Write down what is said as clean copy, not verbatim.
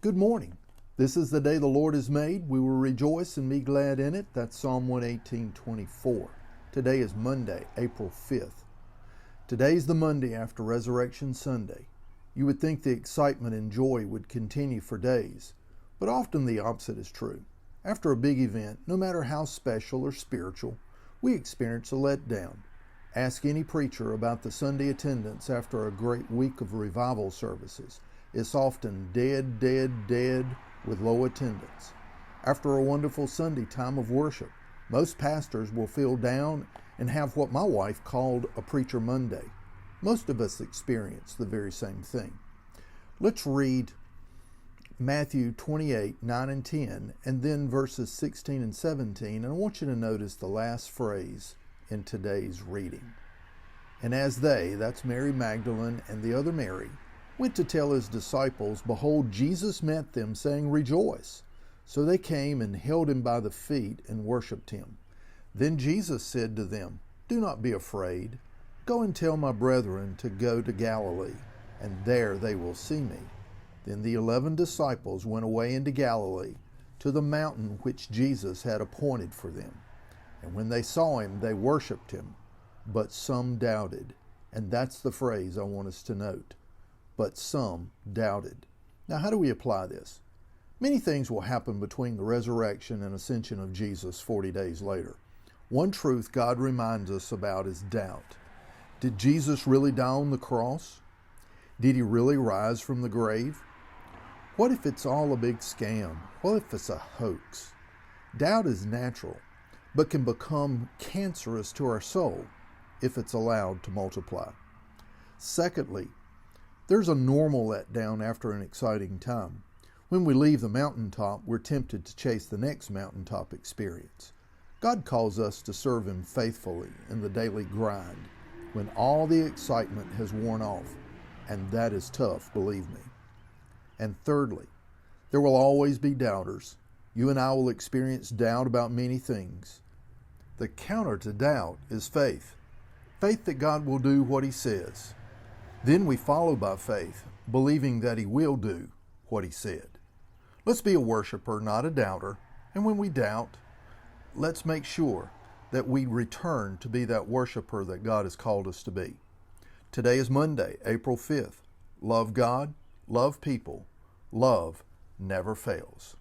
Good morning. This is the day the Lord has made. We will rejoice and be glad in it. That's Psalm 118:24. Today is Monday, April 5th. Today's the Monday after Resurrection Sunday. You would think the excitement and joy would continue for days, but often the opposite is true. After a big event, no matter how special or spiritual, we experience a letdown. Ask any preacher about the Sunday attendance after a great week of revival services. It's often dead with low attendance. After a wonderful Sunday time of worship, most pastors will feel down and have what my wife called a Preacher Monday. Most of us experience the very same thing. Let's read Matthew 28, 9 and 10, and then verses 16 and 17, and I want you to notice the last phrase in today's reading. And as they, that's Mary Magdalene and the other Mary, went to tell his disciples, behold, Jesus met them, saying, Rejoice. So they came and held him by the feet and worshipped him. Then Jesus said to them, Do not be afraid. Go and tell my brethren to go to Galilee, and there they will see me. Then the 11 disciples went away into Galilee, to the mountain which Jesus had appointed for them. And when they saw him, they worshipped him, but some doubted. And that's the phrase I want us to note. But some doubted. Now, how do we apply this? Many things will happen between the resurrection and ascension of Jesus 40 days later. One truth God reminds us about is doubt. Did Jesus really die on the cross? Did he really rise from the grave? What if it's all a big scam? What if it's a hoax? Doubt is natural, but can become cancerous to our soul if it's allowed to multiply. Secondly, there's a normal letdown after an exciting time. When we leave the mountaintop, we're tempted to chase the next mountaintop experience. God calls us to serve him faithfully in the daily grind when all the excitement has worn off, and that is tough, believe me. And thirdly, there will always be doubters. You and I will experience doubt about many things. The counter to doubt is faith. Faith that God will do what he says. Then we follow by faith, believing that he will do what he said. Let's be a worshiper, not a doubter. And when we doubt, let's make sure that we return to be that worshiper that God has called us to be. Today is Monday, April 5th. Love God, love people. Love never fails.